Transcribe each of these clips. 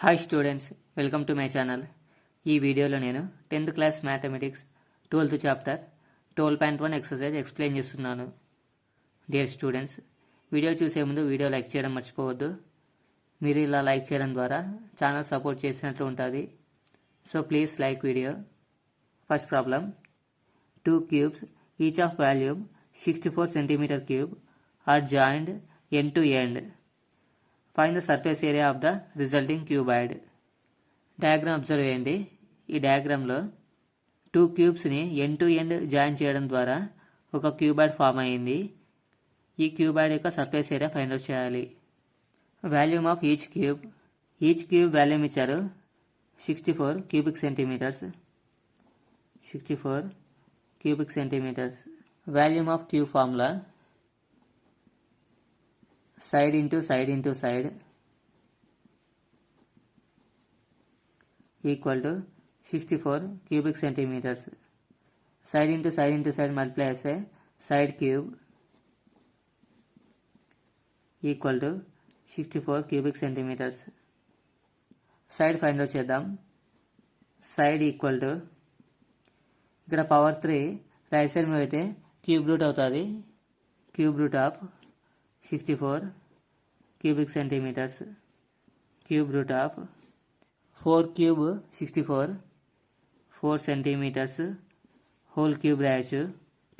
Hi students, welcome to my channel. ఈ వీడియోలో నేను 10th class mathematics 12th chapter 12.1 exercise explain చేస్తున్నాను. Dear students, video చూసే ముందు వీడియో లైక్ చేయడం మర్చిపోవద్దు. మీరు ఇలా లైక్ చేయడం ద్వారా ఛానల్ సపోర్ట్ చేసినట్లు ఉంటుంది. So please like video. First problem, 2 cubes each of volume 64 centimeter cube are joined end to end. Find the surface area of the resulting cuboid. Diagram observe చేయండి. ఈ డయాగ్రామ్లో 2 క్యూబ్స్ని ఎండ్ టు ఎండ్ జాయిన్ చేయడం ద్వారా ఒక cuboid form అయ్యింది. ఈ cuboid యొక్క సర్ఫేస్ ఏరియా ఫైండ్ అవుట్ చేయాలి. Volume of each cube volume ఇచ్చారు 64 cubic centimetres. 64 cubic centimetres. Volume of cube formula side into side equal to 64 cubic centimeters. Side into side multiply as a side cube equal to 64 cubic centimeters. Side find out చేద్దాం. Side equal to ఇక్కడ power 3 right side మీద అయితే cube root అవుతుంది. Cube root of 64 cubic centimeters. Cube root of 4 cube 64 4 centimeters whole cube రాయచ్చు.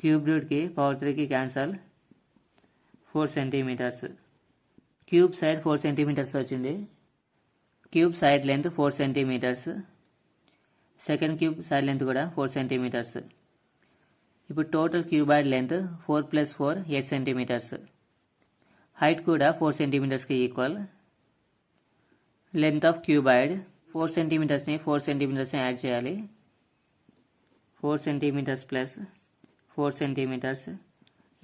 Cube root కి power 3 కి cancel. 4 centimeters. Cube side 4 centimeters వచ్చింది. Cube side length 4 centimeters. Second cube side length కూడా 4 centimeters. ఇప్పుడు total cuboid length 4 + 4 8 centimeters. Height కూడా 4 సెంటీమీటర్స్కి equal. Length of cuboid 4 సెంటీమీటర్స్ని 4 సెంటీమీటర్స్ని యాడ్ చేయాలి. 4 centimetres plus 4 centimetres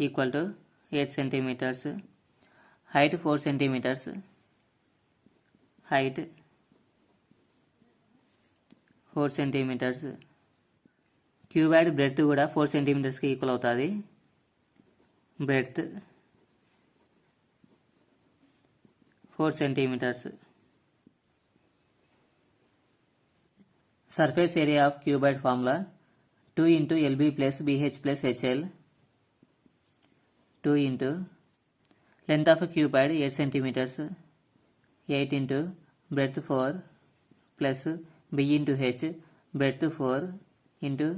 equal to 8 centimetres. Height 4 centimetres. Height 4 centimetres. Cuboid breadth కూడా 4 సెంటీమీటర్స్కి equal అవుతుంది. Breadth 4 centimeters. Surface area of cuboid formula 2 into LB plus BH plus HL. 2 into length of a cuboid 8 centimeters. 8 into breadth 4 plus B into H breadth 4 into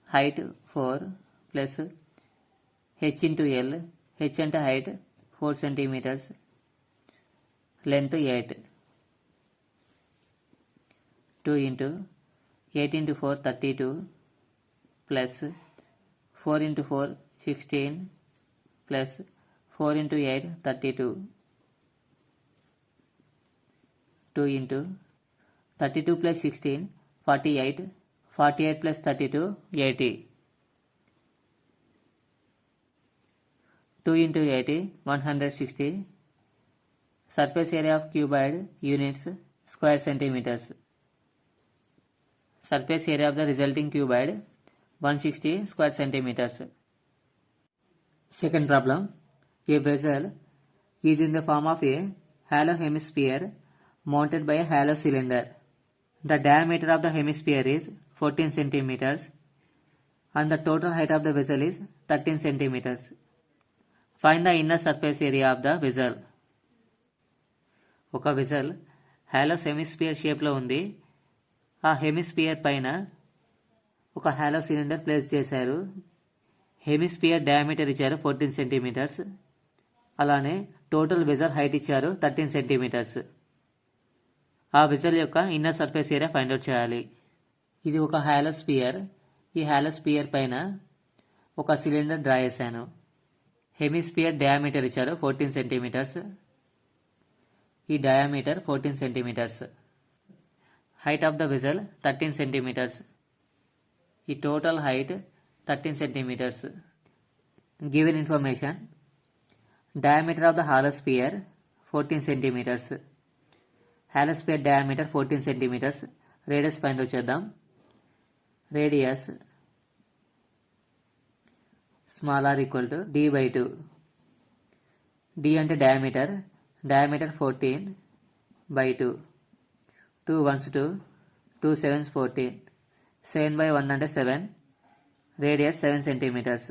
height 4 plus H into L. H and height 4 centimeters. Length 8. 2 into 8 into 4 32 plus 4 into 4 16 plus 4 into 8 32. 2 into 32 plus 16 48. 48 plus 32 80. 2 into 80 160. Surface area of cuboid units square centimeters. Surface area of the resulting cuboid 160 square centimeters. Second problem, a vessel is in the form of a hollow hemisphere mounted by a hollow cylinder. The diameter of the hemisphere is 14 centimeters and the total height of the vessel is 13 centimeters. Find the inner surface area of the vessel. ఒక vessel Hallows hemisphere షేప్లో ఉంది. ఆ hemisphere పైన ఒక hollow cylinder place చేశారు. Hemisphere diameter ఇచ్చారు 14 centimetres. అలానే total vessel height ఇచ్చారు 13 సెంటీమీటర్స్. ఆ వెసల్ యొక్క inner surface area find out చేయాలి. ఇది ఒక హాలోస్పియర్. ఈ హాలోస్పియర్ పైన ఒక సిలిండర్ డ్రా చేశాను. హెమిస్పియర్ డయామీటర్ ఇచ్చారు 14 సెంటీమీటర్స్. ఈ diameter 14 centimetres. Height of the vessel 13 centimetres. ఈ total height 13 centimetres. Given information, diameter of the hollow sphere 14 centimetres. Hollow sphere diameter 14 centimetres. Radius find out చేద్దాం. Radius small r equal to d/2. d అంటే diameter 14/2. 2 1s 2, 2 7s 14, 7 by 1 అంటే 7, radius 7 centimetres.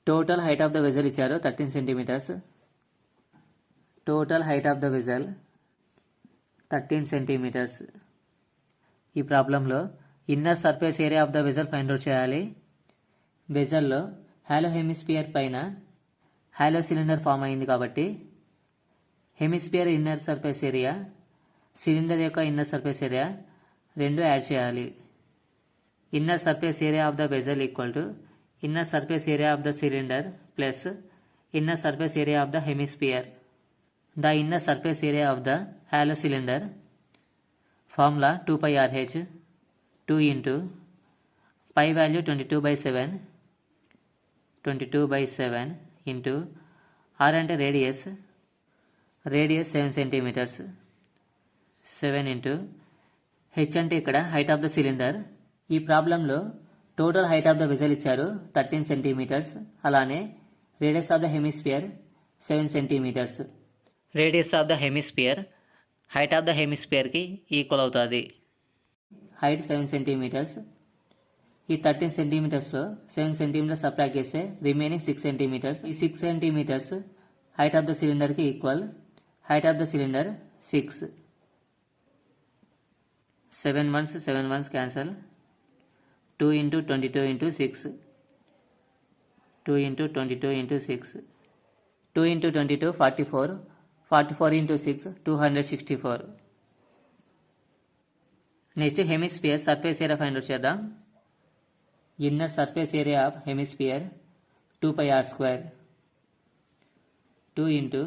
Total height of the vessel ఇచ్చారు 13 centimetres. Total height of the vessel 13 centimetres. ఈ ప్రాబ్లంలో inner surface area of the vessel find out చేయాలి. వెజల్లో hollow hemisphere పైన hollow cylinder form అయింది కాబట్టి hemisphere inner surface area, cylinder యొక్క inner surface area రెండు యాడ్ చేయాలి. Inner surface area of the vessel equal to inner surface area of the cylinder plus inner surface area of the hemisphere. The inner surface area of the hollow cylinder formula 2πRH 2 into pi value 22/7 into R అంటే radius 7 centimetres, 7 into H అంటే ఇక్కడ height of the cylinder. ఈ ప్రాబ్లంలో total height of the vessel ఇచ్చారు 13 centimetres, అలానే radius of the hemisphere 7 centimetres. Radius of the hemisphere height of the హెమిస్ఫియర్కి equal అవుతుంది. Height 7 centimetres. ఈ 13 సెంటీమీటర్స్లో 7 సెంటీమీటర్స్ సబ్ట్రాక్ట్ చేస్తే రిమైనింగ్ 6 సెంటీమీటర్స్. ఈ 6 సెంటీమీటర్స్ హైట్ ఆఫ్ ద సిలిండర్కి equal. Height of the cylinder 6. 7 1s cancel. 2 into 22 into 6. 2 into 22 into 6. 2 into 22 44. 44 into 6 264. Next hemisphere surface area find out చేద్దాం. Inner surface area of hemisphere 2πr². 2 into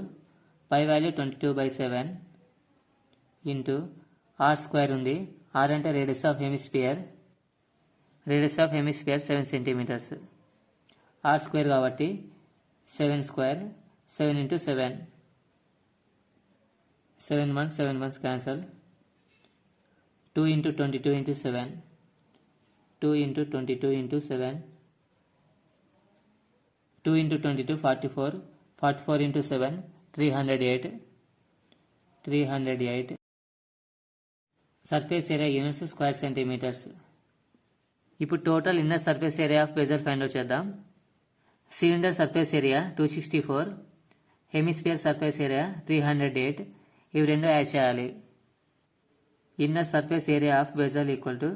pi value 22/7 into R² ఉంది. R అంటే radius of hemisphere. Radius of hemisphere 7 centimetres. R² కాబట్టి 7². 7 into 7. 7 1s cancel. 2 into 22 into 7. 2 into 22 into 7. 2 into 22 44. 44 into 7 308. 308. Surface area units square centimetres. ఇప్పుడు total inner surface area of vessel find out చేద్దాం. Cylinder surface area 264, hemisphere surface area 308. ఇవి రెండు add చేయాలి. Inner surface area of vessel equal to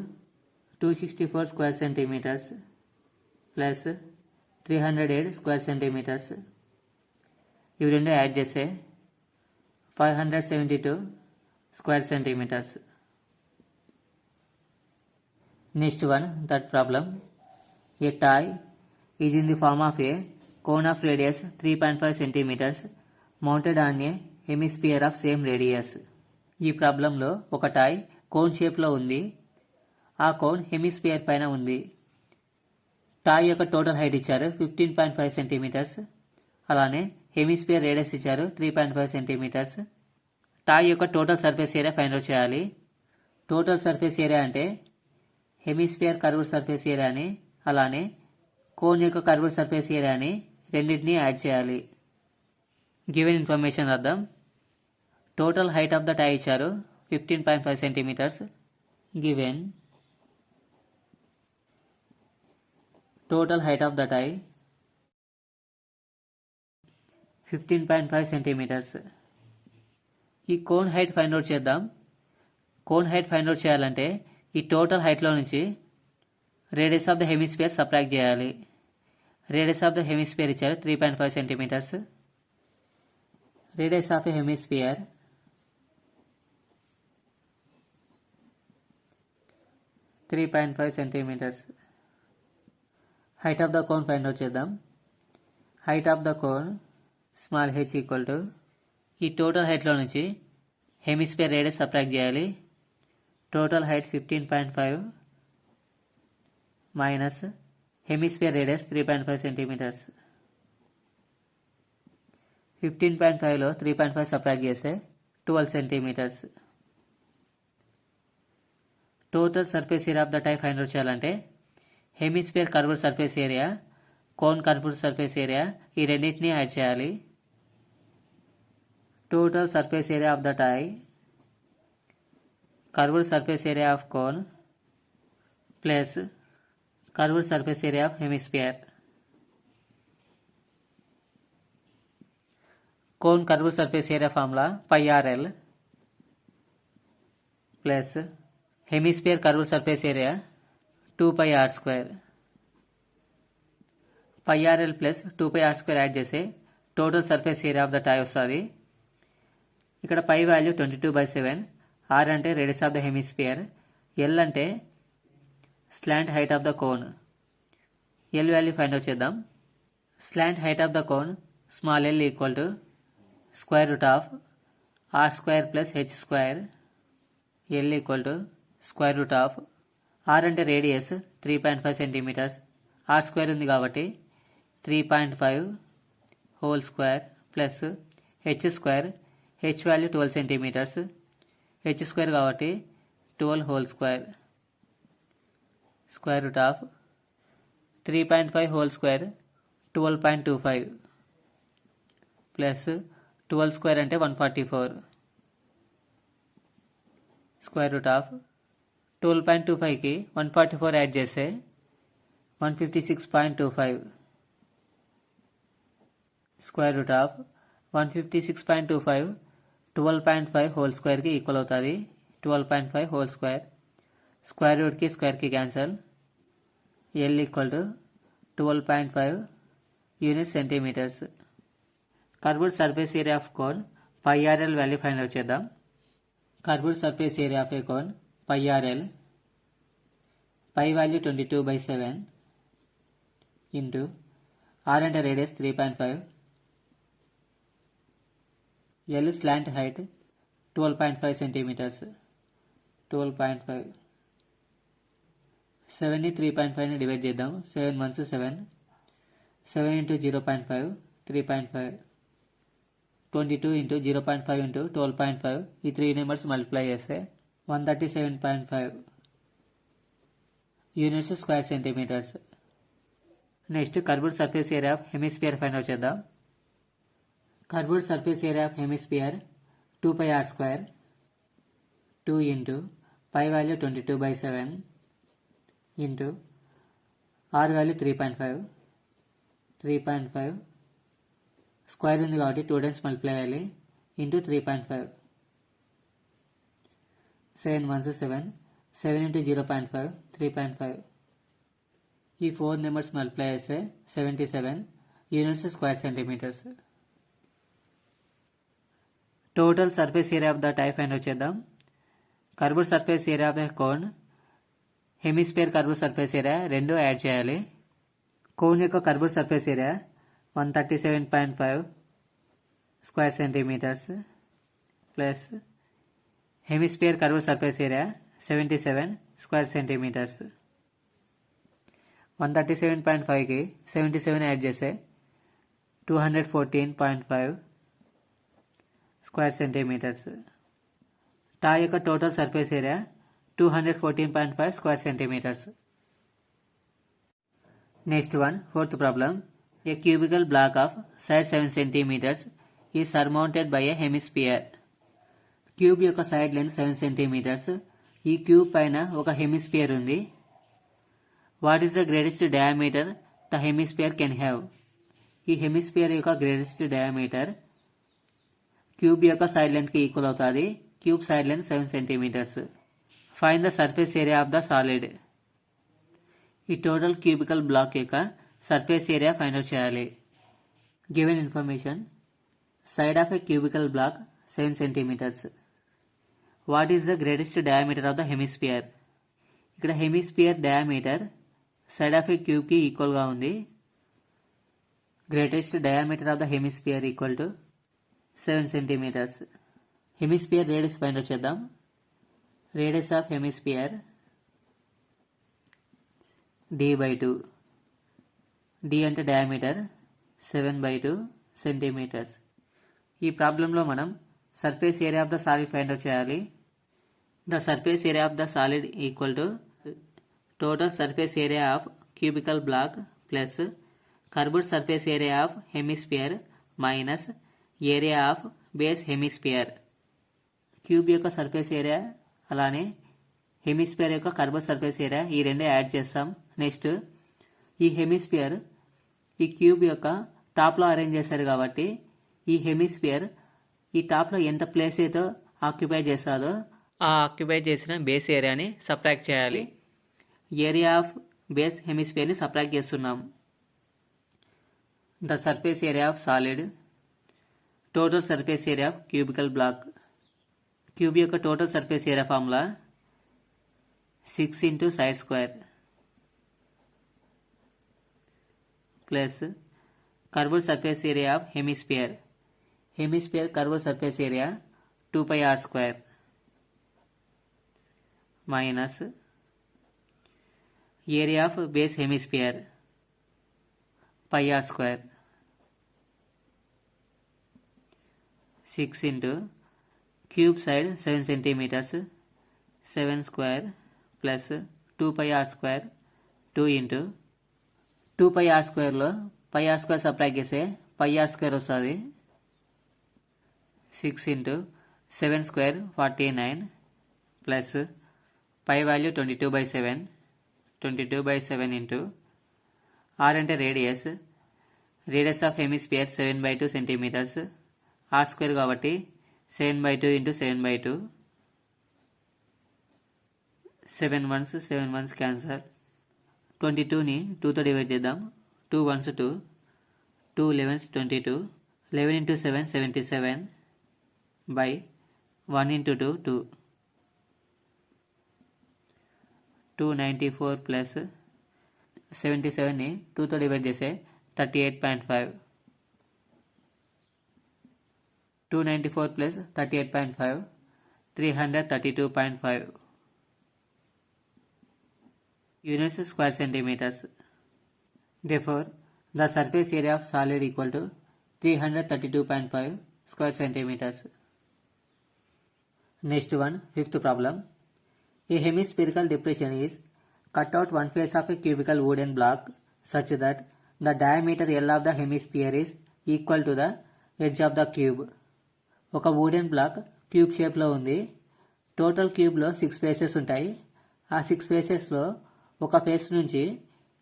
264 square centimetres plus 308 square centimetres. ఇవి రెండు add చేస్తే 572 square centimetres. Next one, third problem. A toy is in the form of a cone of radius 3.5 centimetres mounted on a hemisphere of same radius. ఈ ప్రాబ్లంలో ఒక toy cone షేప్లో ఉంది. ఆ cone hemisphere పైన ఉంది. టాయ్ యొక్క టోటల్ హైట్ ఇచ్చారు 15.5 సెంటీమీటర్స్, అలానే హెమిస్ఫియర్ రేడియస్ ఇచ్చారు 3.5 సెంటీమీటర్స్. టాయ్ యొక్క total surface area find out చేయాలి. టోటల్ సర్ఫేస్ ఏరియా అంటే హెమిస్ఫియర్ కర్వ్డ్ సర్ఫేస్ ఏరియాని, అలానే కోన్ యొక్క కర్వ్డ్ సర్ఫేస్ ఏరియాని రెండింటినీ యాడ్ చేయాలి. గివెన్ ఇన్ఫర్మేషన్ రాద్దాం. Total height of the toy ఇచ్చారు 15.5 centimetres. Given total height of the toy 15.5 centimetres. ఈ కోన్ హైట్ ఫైండ్ అవుట్ చేద్దాం. కోన్ హైట్ ఫైండ్ అవుట్ చేయాలంటే ఈ టోటల్ హైట్లో నుంచి radius of the hemisphere subtract చేయాలి. రేడియస్ ఆఫ్ ద హెమిస్ఫియర్ ఇచ్చారు 3.5 centimetres. Radius of a hemisphere 3.5 centimetres. Height of the cone find out చేద్దాం. Height of the cone small h equal to ఈ total హైట్లో నుంచి hemisphere radius subtract చేయాలి. Total height 15.5 minus hemisphere radius 3.5 centimetres. 15.5లో 3.5 subtract చేస్తే 12 centimetres. Total surface area of the tie find out చేయాలంటే hemisphere curved surface area, cone curved surface area ఈ రెండింటినీ add చేయాలి. Total surface area of the toy curved surface area of cone plus curved surface area of hemisphere. Cone curved surface area formula pi RL plus hemisphere curved surface area 2 pi r square. Pi RL plus 2 pi r square add చేస్తే total surface area of the toy వస్తుంది. ఇక్కడ pi value 22/7, r అంటే radius of the hemisphere, l అంటే slant height of the cone. L value find out చేద్దాం. Slant height of the cone small l equal to square root of r square plus h square. L equal to square root of r అంటే radius 3.5 centimetres, r square ఉంది కాబట్టి 3.5 whole square plus h square, h value 12 centimetres, h square కాబట్టి 12 whole square, square root of 3.5 whole square 12.25 plus 12 square అంటే 144, square root of 12.25కి 144 add చేస్తే 156.25, square root of 156.25 12.5 whole స్క్వేర్కి equal అవుతుంది. 12.5 whole square, స్క్వేర్ రూట్కి స్క్వేర్కి cancel. L equal to 12.5 unit centimetres. Curved surface area of cone pi r l value find out చేద్దాం. Curved surface area of a cone pi r l, pi value 22/7 into are అంటే radius 3.5, l slant height 12.5 centimetres, 12.5. 7ని 3.5ని divide చేద్దాం. 7 1s 7, 7 into 0.5 3.5, 22 into 0.5 into 12.5, ఈ 3 numbers multiply చేస్తే 137.5 units square centimetres. Next curved surface area of hemisphere find out చేద్దాం. Curved surface area of hemisphere 2 pi r square, 2 into pi value 22/7 into r value 3.5 square ఉంది కాబట్టి 2 times multiply అయ్యాలి into 3.5. 7 1s 7, 7 into 0.5 3.5, ఈ 4 numbers multiply చేస్తే 77 units square centimetres. Total surface area of the tie find out చేద్దాం. Curved surface area of the cone, hemisphere curved surface area రెండు add చేయాలి. Cone యొక్క curved surface area 137.5 square centimetres plus hemisphere curved surface area 77 square centimetres. 137.5కి 77 add చేస్తే 214.5 square centimetres. టా యొక్క total surface area 214.5 square centimetres. Next one, fourth problem. A cubical block of side 7 centimetres is surmounted by a hemisphere. Cube యొక్క side length 7 centimetres. ఈ cube పైన ఒక hemisphere ఉంది. What is the greatest diameter the hemisphere can have. ఈ hemisphere యొక్క greatest diameter cube యొక్క side length కి equal అవుతుంది. Cube side length 7 centimetres. Find the surface area of the solid. ఈ టోటల్ క్యూబికల్ బ్లాక్ యొక్క surface area find out చేయాలి. Given information, side of a cubical block 7 centimetres. What is the greatest diameter of the hemisphere. ఇక్కడ hemisphere diameter side of a cube కి equal గా ఉంది. Greatest diameter of the hemisphere equal to 7 centimetres. Hemisphere radius find out చేద్దాం. Radius of hemisphere d/2. d అంటే diameter, 7/2 centimetres. ఈ ప్రాబ్లంలో మనం surface area of the solid find out చేయాలి. The surface area of the solid equal to total surface area of cubical block plus curved surface area of hemisphere minus area of base hemisphere. Cube యొక్క surface area అలానే hemisphere యొక్క curve surface area ఈ రెండు add చేస్తాం. Next ఈ hemisphere ఈ cube యొక్క టాప్లో అరేంజ్ చేశారు కాబట్టి ఈ హెమిస్ఫియర్ ఈ టాప్లో ఎంత ప్లేస్ అయితే ఆక్యుపై చేస్తుందో ఆ ఆక్యుపై చేసిన బేస్ ఏరియాని సబ్ట్రాక్ట్ చేయాలి. ఏరియా ఆఫ్ బేస్ హెమిస్ఫియర్ని సబ్ట్రాక్ట్ చేస్తున్నాం. The surface area of solid, total surface area of cubical block. Cube యొక్క total surface area formula 6 into side square plus curved surface area of hemisphere. Hemisphere curved surface area 2πr² minus area of base hemisphere πr². 6 into cube side 7 centimetres 7 square plus 2πr². 2 into 2πr²లో πr² subtract చేస్తే πr² వస్తుంది. 6 into 7 square 49 plus pi value 22/7. 22/7 into r అంటే radius of hemisphere 7/2 centimetres. r² కాబట్టి 7/2 into 7/2. 7 1s cancer. 22ని 2తో divide చేద్దాం. 2 1s 2, 2 11s 22. 11 into 7 77 by 1 into 2 2. 294 plus 77ని 2తో divide చేస్తే 38.5. 294 plus 38.5 332.5 units square centimeters. Therefore, the surface area of solid equal to 332.5 square centimeters. Next one, fifth problem. A hemispherical depression is cut out one face of a cubical wooden block such that the diameter L of the hemisphere is equal to the edge of the cube. ఒక wooden black cube షేప్లో ఉంది. Total క్యూబ్లో 6 faces ఉంటాయి. ఆ 6 ఫేసెస్లో ఒక face నుంచి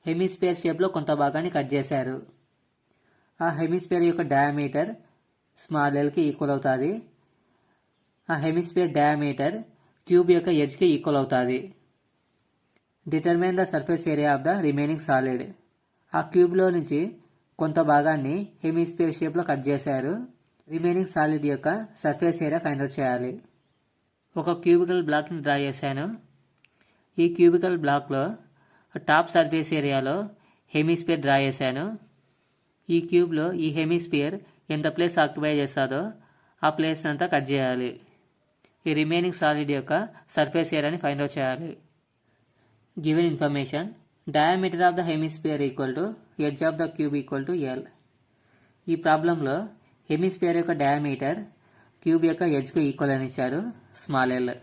hemisphere షేప్లో కొంత భాగాన్ని కట్ చేశారు. ఆ హెమిస్ఫియర్ యొక్క డయామీటర్ స్మాల్ ఎల్కి ఈక్వల్ అవుతుంది. ఆ హెమిస్ఫియర్ డయామీటర్ క్యూబ్ యొక్క ఎడ్జ్కి ఈక్వల్ అవుతుంది. Determine the surface area of the remaining solid. ఆ క్యూబ్లో నుంచి కొంత భాగాన్ని హెమిస్ఫియర్ షేప్లో కట్ చేశారు. రిమైనింగ్ సాలిడ్ యొక్క సర్ఫేస్ ఏరియా ఫైండ్ అవుట్ చేయాలి. ఒక క్యూబికల్ బ్లాక్ని డ్రా చేశాను. ఈ క్యూబికల్ బ్లాక్లో టాప్ సర్ఫేస్ ఏరియాలో హెమిస్ఫియర్ డ్రా చేశాను. ఈ క్యూబ్లో ఈ హెమిస్ఫియర్ ఎంత ప్లేస్ ఆక్యుపై చేస్తుందో ఆ ప్లేస్ అంతా కట్ చేయాలి. ఈ రిమైనింగ్ సాలిడ్ యొక్క సర్ఫేస్ ఏరియాని ఫైండ్ అవుట్ చేయాలి. Given information diameter of the hemisphere equal to edge of the cube equal to L. ఈ ప్రాబ్లంలో హెమిస్ఫియర్ యొక్క డయామీటర్ క్యూబ్ యొక్క ఎడ్జ్కు ఈక్వల్ అని ఇచ్చారు, స్మాల్ ఎల్.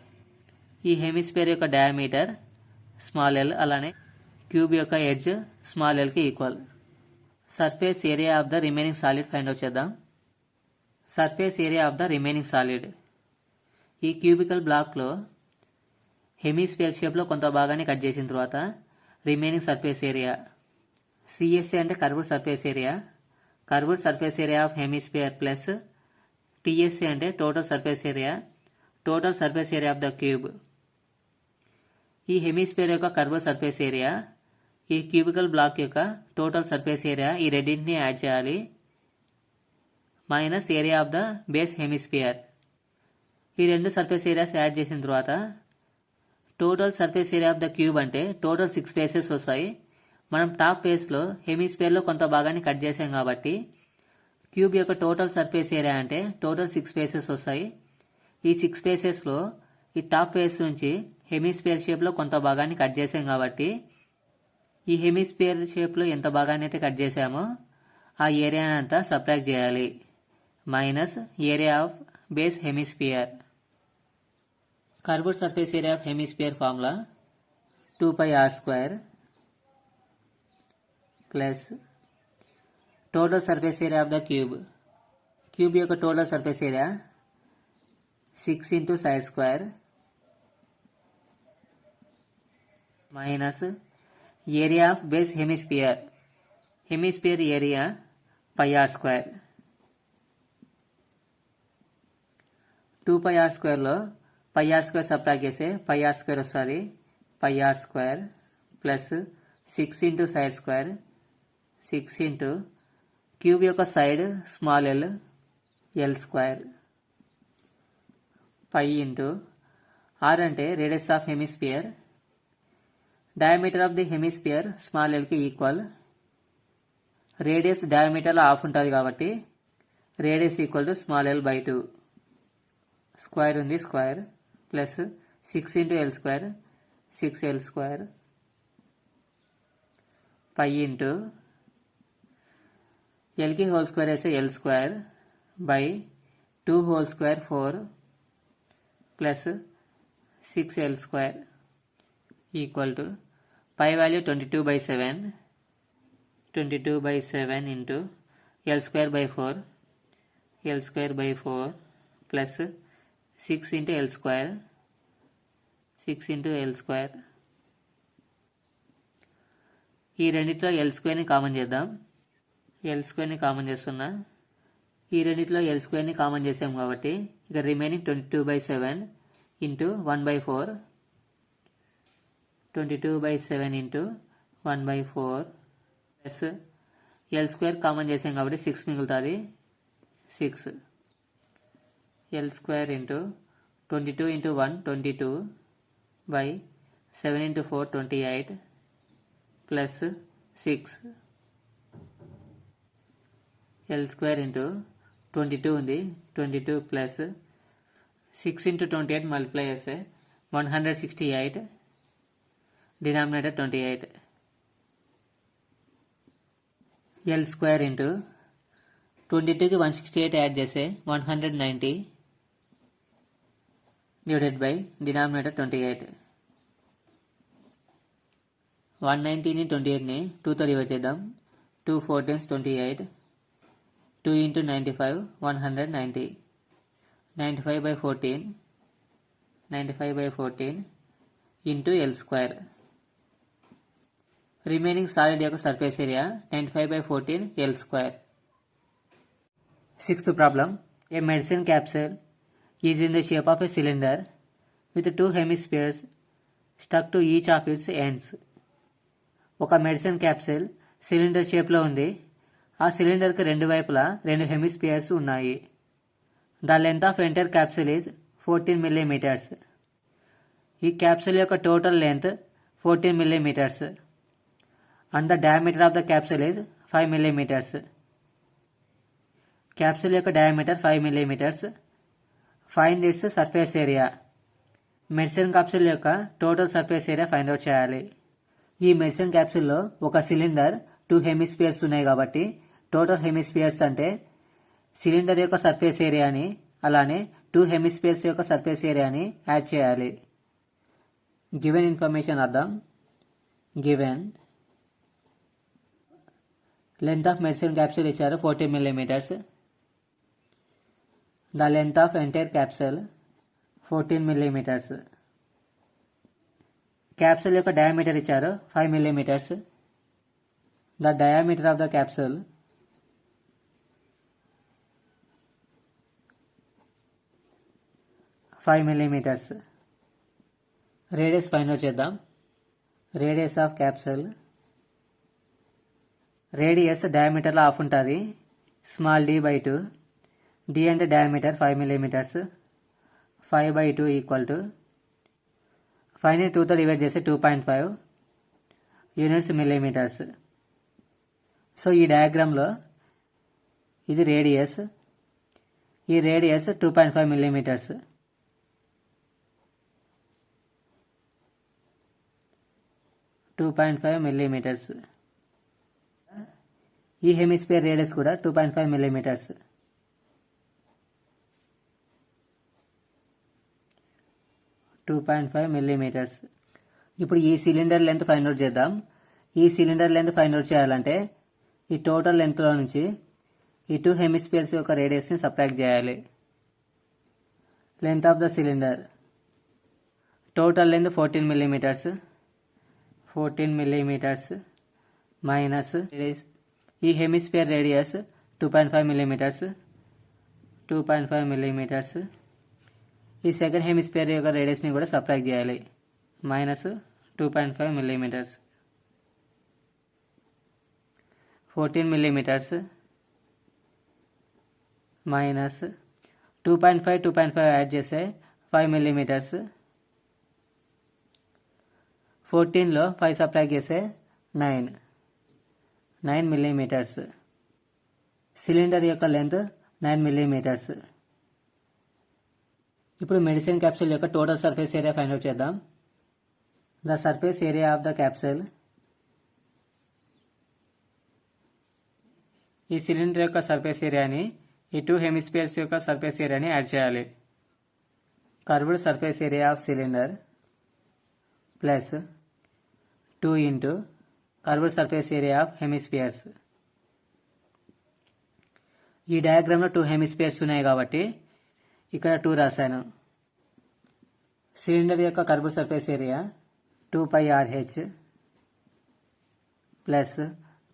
ఈ హెమిస్ఫియర్ యొక్క డయామీటర్ స్మాల్ ఎల్, అలానే క్యూబ్ యొక్క ఎడ్జ్ స్మాల్ ఎల్కి equal. Surface area of the remaining solid find out చేద్దాం. Surface area of the remaining solid. ఈ క్యూబికల్ బ్లాక్లో హెమిస్ఫియర్ షేప్లో కొంత భాగాన్ని కట్ చేసిన తర్వాత రిమైనింగ్ సర్ఫేస్ ఏరియా సిఎస్ఏ అంటే curved surface area. Curved surface area of hemisphere plus TSA అంటే total surface area. Total surface area of the cube. ఈ హెమిస్ఫియర్ యొక్క కర్వ్డ్ సర్ఫేస్ ఏరియా, ఈ క్యూబికల్ బ్లాక్ యొక్క టోటల్ సర్ఫేస్ ఏరియా, ఈ రెండింటిని add చేయాలి. Minus area of the base hemisphere. ఈ రెండు సర్ఫేస్ ఏరియాస్ యాడ్ చేసిన తర్వాత total surface area of the cube అంటే టోటల్ 6 ఫేసెస్ వస్తాయి. మనం టాప్ ఫేస్లో హెమిస్ఫియర్లో కొంత భాగాన్ని కట్ చేసాం కాబట్టి క్యూబ్ యొక్క టోటల్ సర్ఫేస్ ఏరియా అంటే టోటల్ 6 ఫేసెస్ వస్తాయి. ఈ 6 ఫేసెస్లో ఈ టాప్ ఫేస్ నుంచి హెమిస్ఫియర్ షేప్లో కొంత భాగాన్ని కట్ చేసాం కాబట్టి ఈ హెమిస్ఫియర్ షేప్లో ఎంత భాగాన్ని అయితే కట్ చేసామో ఆ ఏరియాని అంతా సబ్ట్రాక్ట్ చేయాలి. Minus area of base hemisphere. Curved surface area of hemisphere formula 2πr² plus total surface area of the cube. Cube యొక్క total surface area 6 into side square minus area of base hemisphere. Hemisphere area pi r square. 2 pi r square లో pi r square subtract చేస్తే pi r square వస్తుంది. pi r square plus 6 into side square 6 into cube యొక్క side small l l square pi into are అంటే radius of hemisphere. Diameter of the hemisphere small ఎల్కి equal. Radius డయామీటర్లో half ఉంటుంది కాబట్టి radius equal to small l by 2. Square ఉంది square plus 6 into l square 6 l square pi into ఎల్కి whole square వేస్తే L square by 2 whole square 4 plus 6 l square equal to pi value 22/7 22/7 into l square by 4 l square by 4 plus 6 into l square 6 into l square. ఈ రెండిట్లో l స్క్వేర్ని common చేద్దాం. L స్క్వేర్ని common చేస్తున్నా. ఈ రెండిట్లో l స్క్వేర్ని common చేసాం కాబట్టి ఇక remaining 22/7 into 1/4 22/7 into 1/4 plus l square common చేసాం కాబట్టి 6 మిగులుతుంది 6 l square into 22 into 1 22 by 7 into 4 28 plus 6 l square into 22 ఉంది 22 ప్లస్ 6 ఇంటూ 28 మల్టిప్లై చేస్తే 168 డినామినేటర్ 28 ఎల్ స్క్వేర్ ఇంటూ 22కి 168 యాడ్ చేస్తే 190 డివైడెడ్ బై డినామినేటర్ 28. 190ని 28ని 2తో డివైడ్ చేద్దాం. 2 14 28 2 into 95 190 95/14 into l square. Remaining solid యొక్క surface area 95/14 l square. Sixth problem. A medicine capsule is in the shape of a cylinder with 2 hemispheres stuck to each of its ends. ఒక medicine capsule cylinder షేప్లో ఉంది. ఆ సిలిండర్కి రెండు వైపులా 2 hemispheres ఉన్నాయి. The length of entire capsule is 14 millimeters. ఈ capsule యొక్క total length 14 millimeters and the diameter of the capsule is 5 millimeters. Capsule యొక్క diameter 5 millimeters. Find its surface area. Medicine capsule యొక్క total surface area find out చేయాలి. ఈ medicine క్యాప్సూల్లో ఒక cylinder 2 hemispheres ఉన్నాయి కాబట్టి total hemispheres అంటే cylinder యొక్క surface ఏరియాని అలానే 2 హెమిస్పియర్స్ యొక్క సర్ఫేస్ ఏరియాని యాడ్ చేయాలి. గివెన్ ఇన్ఫర్మేషన్ అర్థం. Given length of medicine capsule ఇచ్చారు 14 millimeters. The length of entire capsule 14 millimeters. Capsule యొక్క డయామీటర్ ఇచ్చారు 5 millimeters. The diameter of the capsule 5 millimeters. Radius find out చేద్దాం. Radius of capsule. రేడియస్ డయామీటర్లో half ఉంటుంది. Small d by 2. d అంటే diameter 5 millimeters. 5/2 equal to 5ని 2తో divide చేస్తే 2.5 units millimetres. So ఈ డయాగ్రామ్లో ఇది రేడియస్. ఈ రేడియస్ 2.5 millimeters. millimeters. ఈ హెమిస్పియర్ రేడియస్ కూడా 2.5 millimeters. millimeters. ఇప్పుడు ఈ సిలిండర్ లెంత్ ఫైండ్ అవుట్ చేద్దాం. ఈ సిలిండర్ లెంత్ ఫైండ్ అవుట్ చేయాలంటే ఈ టోటల్ లెంత్లో నుంచి ఈ 2 హెమిస్పియర్స్ యొక్క రేడియస్ని సబ్ట్రాక్ట్ చేయాలి. Length of the cylinder total length 14 millimeters. 14 millimeters minus ఈ హెమిస్ఫియర్ రేడియస్ 2.5 millimeters. 2.5 millimeters. ఈ సెకండ్ హెమిస్ఫియర్ యొక్క రేడియస్ని కూడా సబ్ట్రాక్ట్ చేయాలి. మైనస్ 2.5 millimeters. 14 millimeters మైనస్ 2.5 యాడ్ చేస్తే 5 millimeters. 14లో 5 సబ్ట్రాక్ట్ చేస్తే 9 millimeters. సిలిండర్ యొక్క లెంత్ 9 millimeters. ఇప్పుడు మెడిసిన్ క్యాప్సూల్ యొక్క total surface area find out చేద్దాం. The surface area of the capsule, ఈ సిలిండర్ యొక్క సర్ఫేస్ ఏరియాని ఈ 2 హెమిస్ఫియర్స్ యొక్క సర్ఫేస్ ఏరియాని యాడ్ చేయాలి. Curved surface area of cylinder plus 2 into curved surface area of hemispheres. ఈ డయాగ్రామ్లో 2 హెమిస్ఫియర్స్ ఉన్నాయి కాబట్టి ఇక్కడ 2 రాశాను. సిలిండర్ యొక్క curved surface area 2πRH plus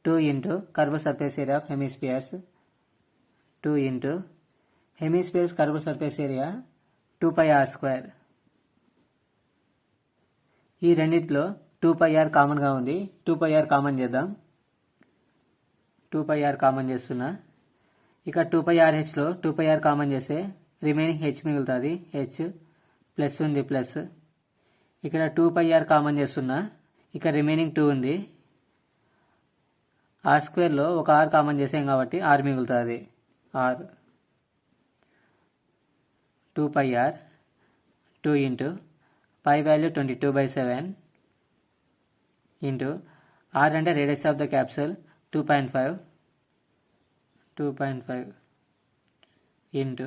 2 into curved surface area of hemispheres 2 into hemispheres curved surface area 2πr². ఈ రెండిట్లో 2πr కామన్గా ఉంది. 2πr కామన్ చేద్దాం. 2πr కామన్ చేస్తున్నా. ఇక్కడ 2πRHలో 2πr కామన్ చేస్తే రిమైనింగ్ హెచ్ మిగులుతుంది. హెచ్ ప్లస్ ఉంది ప్లస్. ఇక్కడ 2πr కామన్ చేస్తున్నా. ఇక్కడ రిమైనింగ్ 2 ఉంది. r² ఒక r కామన్ చేసాం కాబట్టి r మిగులుతుంది. r 2πr 2 into pi value 22/7 into r అంటే radius of the capsule 2.5 into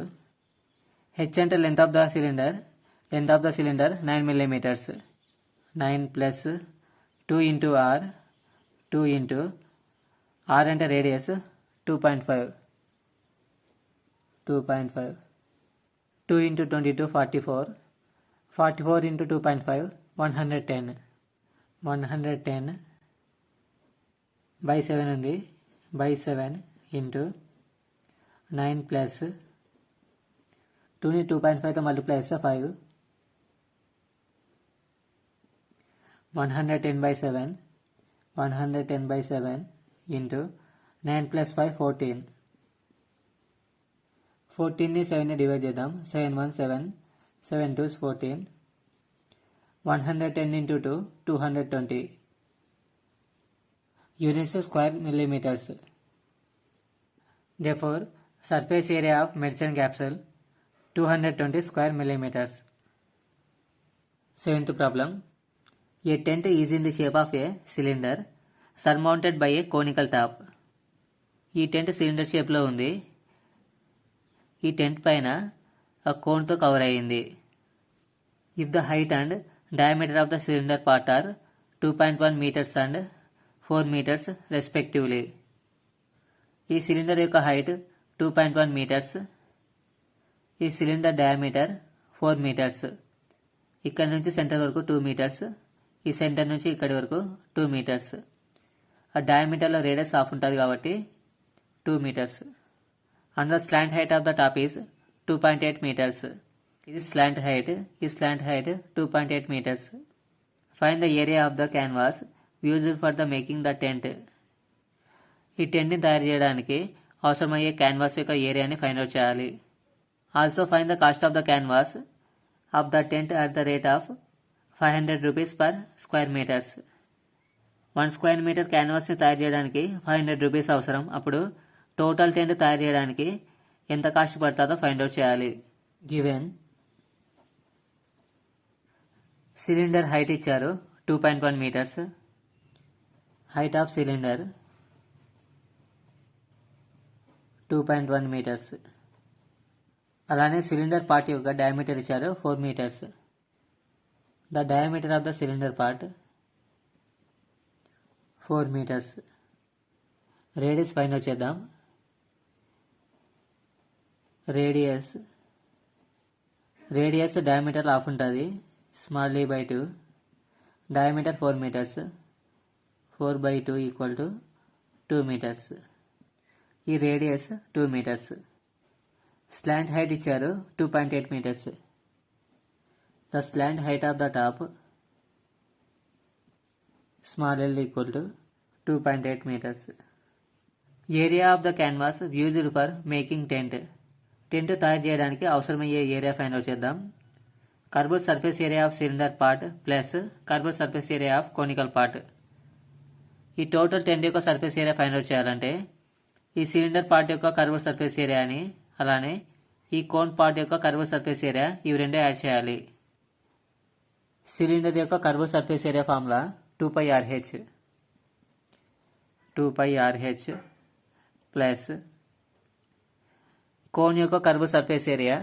h అంటే length of the cylinder. Length of the cylinder 9 millimeters. 9 plus 2 into r 2 into r అంటే radius 2.5 2 into 22 44 44 into 2.5 110/7 ఉంది. By 7 into 9 plus 2ని 2.5తో multiply చేస్తే 5 110/7 into 9 plus 5 14. 14ని 7ని divide చేద్దాం. 7 1 7 7 2 14. 110 into 2 220 units square millimeters. Therefore, surface area of medicine capsule 220 square millimeters. 7th problem. A tent is in the shape of a cylinder surmounted by a conical top. ఈ tent cylinder షేప్లో ఉంది. ఈ tent పైన ఆ కోన్తో cover అయ్యింది. If the height and diameter of the cylinder part or 2.1 meters and 4 meters respectively. ఈ cylinder యొక్క height 2.1 meters. ఈ సిలిండర్ డయామీటర్ 4 meters. ఇక్కడ నుంచి సెంటర్ వరకు 2 meters. ఈ సెంటర్ నుంచి ఇక్కడి వరకు 2 meters. ఆ డయామీటర్లో రేడియస్ హాఫ్ ఉంటుంది కాబట్టి 2 meters. And the slant height of the top is 2.8 meters. ఇది స్లాంట్ హైట్. ఈ slant height 2.8 meters. Find the area of the canvas used for the making the tent. ఈ టెంట్ని తయారు చేయడానికి అవసరమయ్యే క్యాన్వాస్ యొక్క ఏరియాని ఫైండ్ అవుట్ చేయాలి. Also find the cost of the canvas of the tent at the rate of 500 rupees per square meters. 1 square meter క్యాన్వాస్ని తయారు చేయడానికి 500 rupees అవసరం. అప్పుడు టోటల్ టెంట్ తయారు చేయడానికి ఎంత కాస్ట్ పడుతుందో ఫైండ్ అవుట్ చేయాలి. గివెన్ సిలిండర్ హైట్ ఇచ్చారు 2.1 meters. Height of cylinder 2.1 meters. అలానే సిలిండర్ పార్ట్ యొక్క డయామీటర్ ఇచ్చారు 4 meters. The diameter of the cylinder part 4 meters. Radius find out చేద్దాం. రేడియస్ డయామీటర్ హాఫ్ ఉంటుంది. Small d/2. Diameter 4 meters. 4/2 equal to 2 metres. ఈ radius 2 metres. Slant height ఇచ్చారు 2.8 metres. The slant height of the top small l equal to 2.8 meters. Area of the canvas used for making tent. Tent తయారు చేయడానికి అవసరమయ్యే area find out చేద్దాం. Curved surface area of cylinder part plus curved surface area of conical part. ఈ total tent యొక్క surface area find out చేయాలంటే ఈ cylinder part యొక్క curved surface ఏరియాని అలానే ఈ కోన్ పార్ట్ యొక్క కర్వ్డ్ సర్ఫేస్ ఏరియా ఇవి రెండే యాడ్ చేయాలి. సిలిండర్ యొక్క curved surface area formula 2πRH. 2πRH plus cone యొక్క కర్వ్ సర్ఫేస్ ఏరియా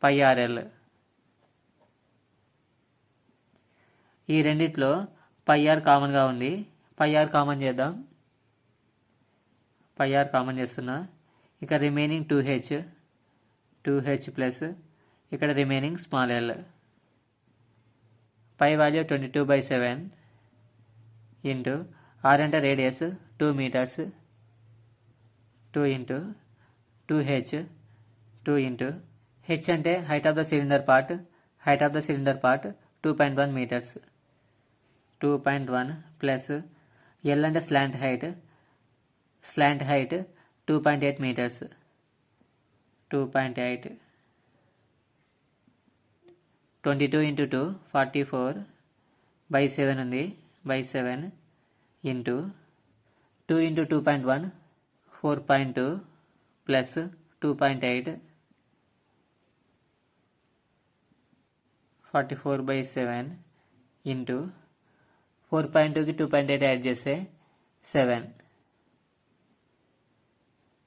πRL. ఈ రెండిట్లో πR కామన్గా ఉంది. πR కామన్ చేద్దాం. πR కామన్ చేస్తున్నా. ఇక రిమైనింగ్ 2H ప్లస్ ఇక్కడ remaining small l. Pi value 22/7 into R అంటే radius 2 metres 2 into 2H 2 into H అంటే height of the cylinder part 2.1 metres 2.1 plus L అంటే స్లాంట్ హైట్ 2.8 మీటర్స్ 2.8 22 ఇంటూ 2 44/7 ఉంది by 7 into 2 into 2.1 4.2 plus 2.8 44/7 into 4.2కి 2.8 add చేస్తే 7.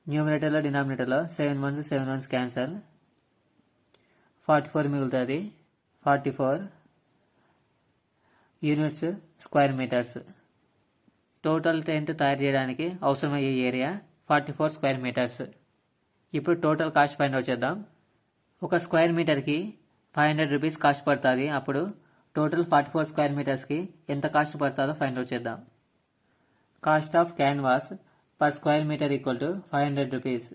న్యూమరేటర్లో డినామినేటర్లో 7 1s cancel 44 మిగులుతుంది. 44 units square metres. Total tent తయారు చేయడానికి అవసరమయ్యే ఏరియా 44 స్క్వేర్ మీటర్స్. ఇప్పుడు టోటల్ కాస్ట్ ఫైండ్ అవుట్ చేద్దాం. ఒక స్క్వేర్ మీటర్కి 500 రూపీస్ కాస్ట్ పడుతుంది. అప్పుడు టోటల్ 44 స్క్వేర్ మీటర్స్కి ఎంత కాస్ట్ పడుతుందో ఫైండ్ అవుట్ చేద్దాం. Cost of canvas per square metre equal to 500 rupees.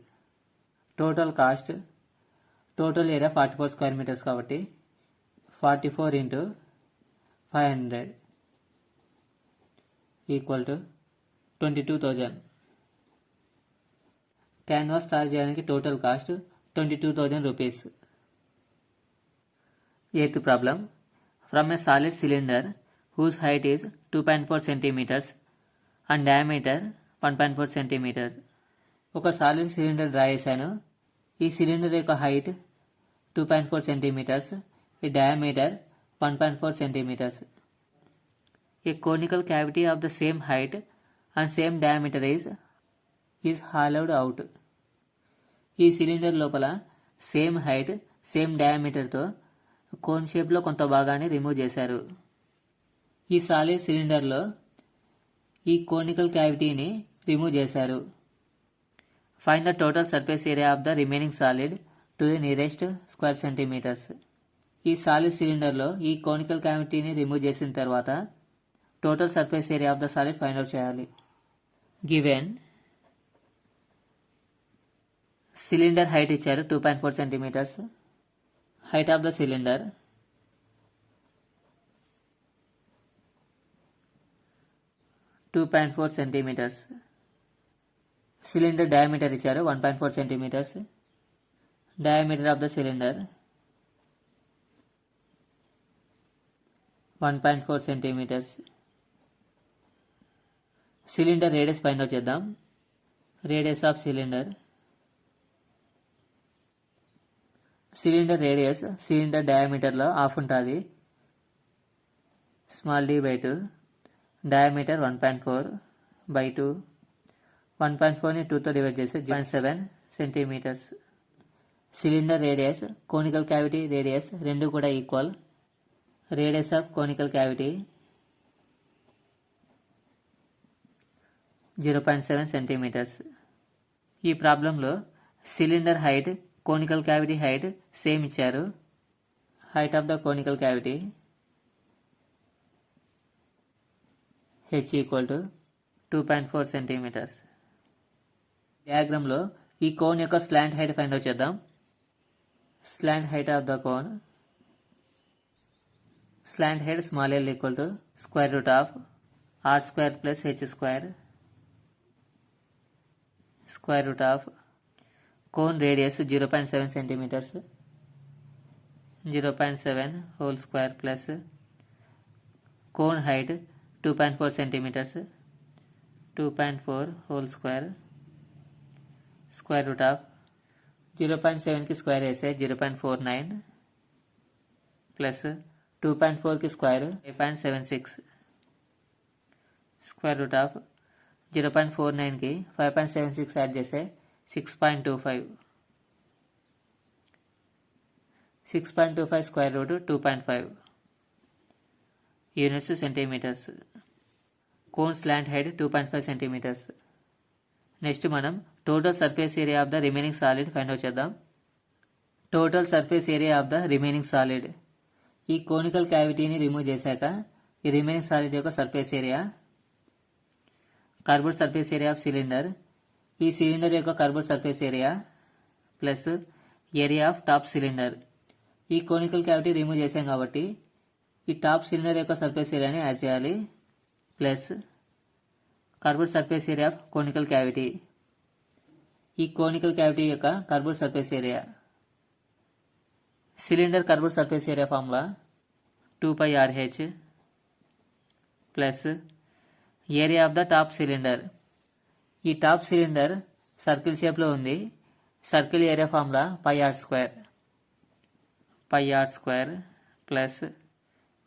Total cost total area 44 square metres కాబట్టి 44 ఇంటూ 500 ఈక్వల్ టు 22,000. క్యాన్వాస్ తయారు చేయడానికి total cost 22,000 rupees. Eighth problem. From a solid cylinder whose height is 2.4 centimetres and diameter 1.4 centimetre. ఒక solid cylinder draw చేశాను. ఈ cylinder యొక్క height 2.4 centimetres, ఈ diameter 1.4 centimetres. A conical cavity of the same height and same diameter is hollowed out. ఈ cylinder లోపల same height same డయామీటర్తో cone షేప్లో కొంత భాగాన్ని రిమూవ్ చేశారు. ఈ సాలిడ్ సిలిండర్లో ఈ కోనికల్ క్యావిటీని రిమూవ్ చేశారు. Find the total surface area of the remaining solid to the nearest square centimetres. ఈ సాలిడ్ సిలిండర్లో ఈ కోనికల్ క్యావిటీని రిమూవ్ చేసిన తర్వాత total surface area of the solid find out చేయాలి. గివెన్ సిలిండర్ హైట్ ఇచ్చారు 2.4 centimetres. Height of the cylinder 2.4 centimetres. Cylinder diameter ఇచ్చారు 1.4 centimetres. Diameter of the cylinder 1.4 centimetres. Cylinder radius find out చేద్దాం. Radius of cylinder radius cylinder డయామీటర్లో half ఉంటుంది. Small d/2 diameter 1.4/2 1.4ని 2తో divide చేస్తే 0.7 centimetres. Cylinder radius conical cavity radius రెండు కూడా equal. Radius of conical cavity 0.7 centimetres. ఈ ప్రాబ్లంలో cylinder height conical cavity height same ఇచ్చారు. Height of the conical cavity h equal to 2.4 centimetres. డయాగ్రామ్లో ఈ కోన్ యొక్క స్లాంట్ హైట్ ఫైండ్ అవుట్ చేద్దాం. Slant height of the cone, slant head small l equal to square root of r square plus h square square root of cone radius 0.7 centimeters 0.7 whole square plus cone height 2.4 centimeters 2.4 whole square square root of 0.7 की square ऐसे 0.49 plus 2.4 की square 5.76 square root of 0.49 की 5.76 add जैसे 6.25 square root 2.5 units centimetres. Cone slant height 2.5 centimetres. Next మనం total surface area of the remaining solid find out చేద్దాం. Total surface area of the remaining solid, ఈ conical క్యావిటీని remove చేశాక ఈ remaining solid యొక్క surface area, curved surface area of cylinder, ఈ cylinder యొక్క curved surface area plus area of top cylinder. ఈ conical cavity remove చేశాం కాబట్టి ఈ టాప్ సిలిండర్ యొక్క సర్ఫేస్ ఏరియాని యాడ్ చేయాలి plus curved surface area of conical cavity, ఈ కోనికల్ క్యావిటీ యొక్క curved surface area. Cylinder curved surface area formula 2πRH plus area of the top cylinder. ఈ top cylinder circle షేప్లో ఉంది, circle area formula πr² plus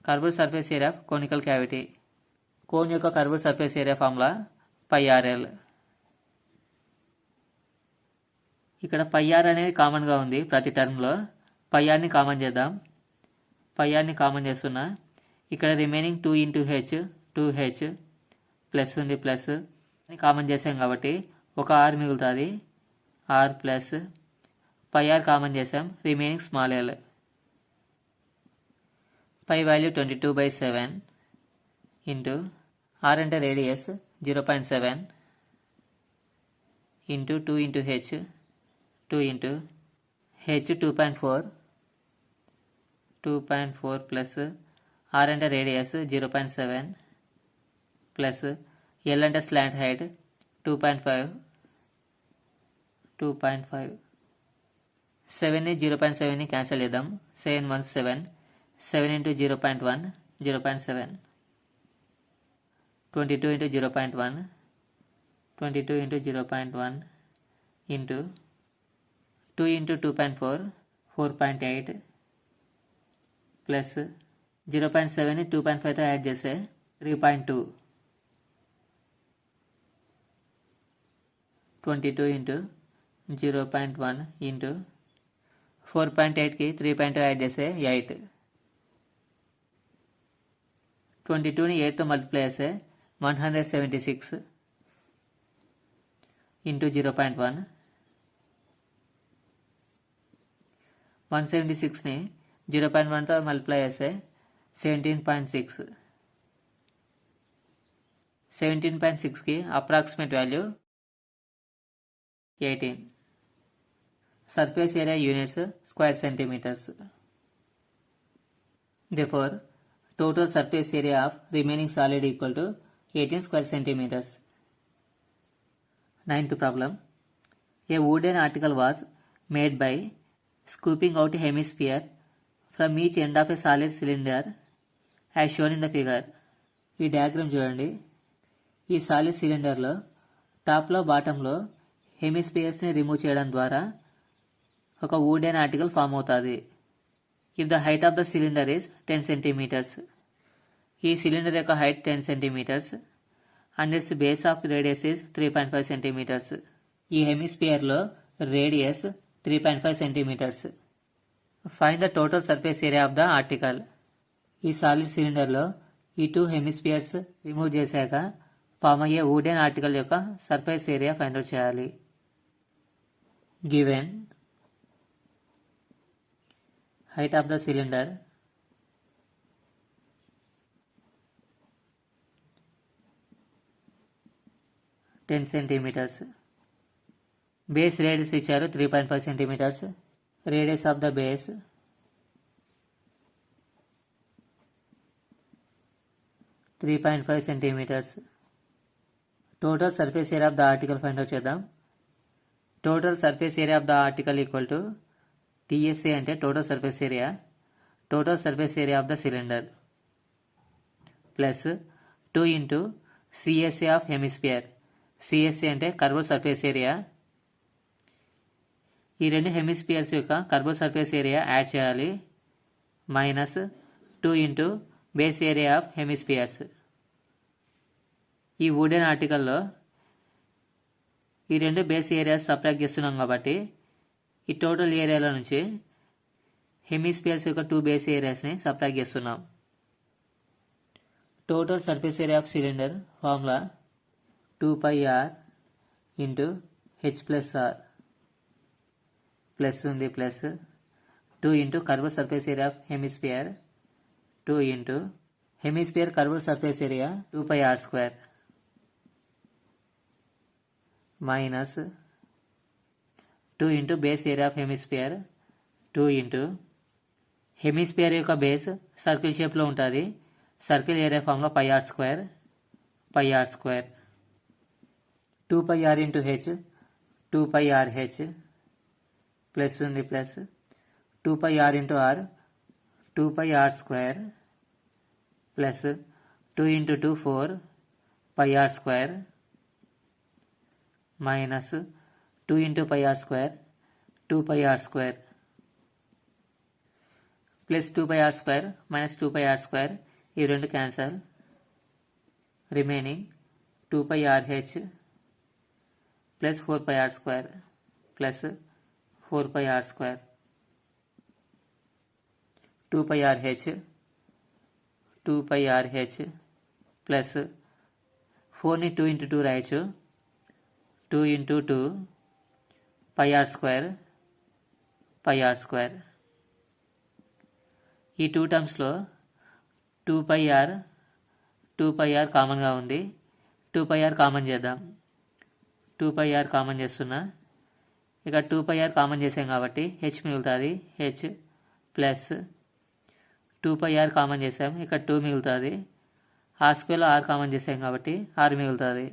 curved surface area of conical cavity, cone యొక్క curved surface area formula πRL. ఇక్కడ πr అనేది కామన్గా ఉంది ప్రతి టర్మ్లో, πrని కామన్ చేద్దాం. πrని కామన్ చేస్తున్నా, ఇక్కడ remaining 2 into h 2h plus ఉంది ప్లస్ కామన్ చేసాం కాబట్టి ఒక r మిగులుతుంది, r ప్లస్ πr కామన్ చేసాం, remaining small l. Pi value 22/7 into r అంటే radius 0.7 into 2 into h 2 into h 2.4 plus r అంటే రేడియస్ 0.7 ప్లస్ l అంటే స్లాంట్ హైట్ 2.5 7ని 0.7ని క్యాన్సిల్ చేద్దాం. 7 1 7 7 into 0.1 0.7 22 into 0.1 22 into 0.1 into 2 into 2.4 4.8 plus 0.7ని 2.5తో add చేస్తే 3.2 22 into 0.1 into 4.8కి 3.2 add చేస్తే 8. 22ని 8తో multiply చేస్తే 176 into 0.1 176ని 0.1తో multiply చేస్తే 17.6 17.6కి approximate value 18. Surface area units square centimetres. Therefore, total surface area of remaining solid equal to 18 square centimeters. Ninth problem. A wooden article was made by scooping out a hemisphere from each end of a solid cylinder as shown in the figure. ఈ diagram చూడండి. ఈ solid సిలిండర్లో టాప్లో బాటంలో హెమిస్పియర్స్ని remove చేయడం ద్వారా ఒక wooden article form అవుతుంది. If the height of the cylinder is 10 centimetres, ఈ సిలిండర్ యొక్క height 10 centimetres and its base of radius is 3.5 centimetres. ఈ హెమిస్పియర్లో radius 3.5 centimetres. Find the total surface area of the article. ఈ solid సిలిండర్లో ఈ 2 hemispheres remove చేశాక form అయ్యే wooden article యొక్క సర్ఫేస్ ఏరియా ఫైండ్ అవుట్ చేయాలి. Given height of the cylinder, 10 centimeters. Base radius ఇచ్చారు 3.5 centimeters. Radius of the base 3.5 centimeters. Total surface area of the article find out చేద్దాం. Total surface area of the article equal to TSA అంటే total surface area of the cylinder plus 2 into CSA of hemisphere. CSA అంటే curved surface area. ఈ రెండు hemispheres యొక్క curve surface area add చేయాలి minus 2 into base area of hemispheres. ఈ wooden ఆర్టికల్లో ఈ రెండు బేస్ ఏరియాస్ సబ్ట్రాక్ట్ చేస్తున్నాం కాబట్టి ఈ టోటల్ ఏరియాలో నుంచి హెమిస్పియర్స్ యొక్క 2 బేస్ ఏరియాస్ని సబ్ట్రాక్ట్ చేస్తున్నాం. Total surface area of cylinder formula 2πr into h plus r plus ఉంది plus 2 into curve surface area of hemisphere 2 into hemisphere curve surface area 2πr² minus 2 into base area of hemisphere 2 into hemisphere యొక్క base circle షేప్లో ఉంటుంది. Circle area ఫామ్లో πr² 2πr into h 2πrh plus ఉంది plus 2πr into r 2πr² plus 2 into 2 4πr² minus 2 into πr² 2πr² plus 2πr² minus 2πr² ఈ రెండు cancel. Remaining 2πrh plus 4πr² plus 4πr² 2πrh plus 4ని 2 into 2 రాయచ్చు 2 into 2 πr² ఈ 2 టర్మ్స్లో 2πr కామన్గా ఉంది. 2πr common చేద్దాం. 2πr common చేస్తున్నా. ఇక 2πr కామన్ చేసాం కాబట్టి హెచ్ మిగులుతుంది. హెచ్ ప్లస్ 2πr కామన్ చేసాం, ఇక్కడ 2 మిగులుతుంది. r² r కామన్ చేసాం కాబట్టి r మిగులుతుంది.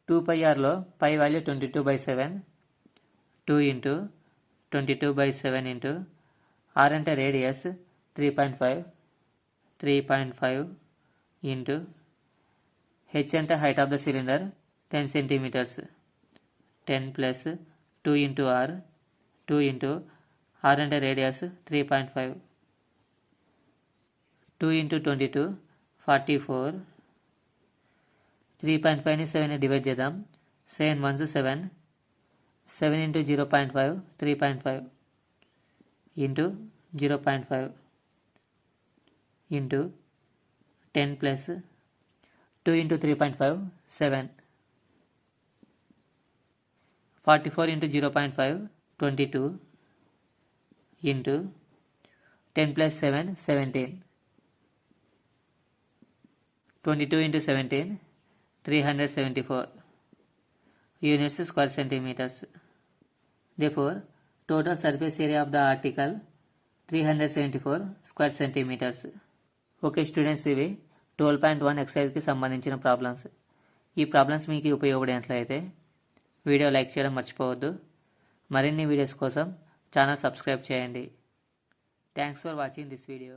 2πrలో pi value 22/7 2 into 22/7 into r అంటే రేడియస్ 3.5 ఇంటూ హెచ్ అంటే height of the cylinder 10 centimeters 10 plus 2 into R 2 into are అంటే రేడియస్ 3.5 2 ఇంటూ 22 44 3.5ని 7ని డివైడ్ చేద్దాం. 7 1s 7 7 into 0.5 3.5 into 0.5 into 10 plus 2 into 3.5 7 44 into 0.5 22 into 10 plus 7 17 22 into 17 374 units square centimeters. Therefore, total surface area of the article 374 square centimeters. Okay students, ఇవి 12.1 ఎక్సర్సైజ్కి సంబంధించిన problems. ఈ problems మీకు ఉపయోగపడినట్లయితే video like చేయడం మర్చిపోవద్దు. మరిన్ని వీడియోస్ కోసం ఛానల్ సబ్స్క్రైబ్ చేయండి. Thanks for watching this video.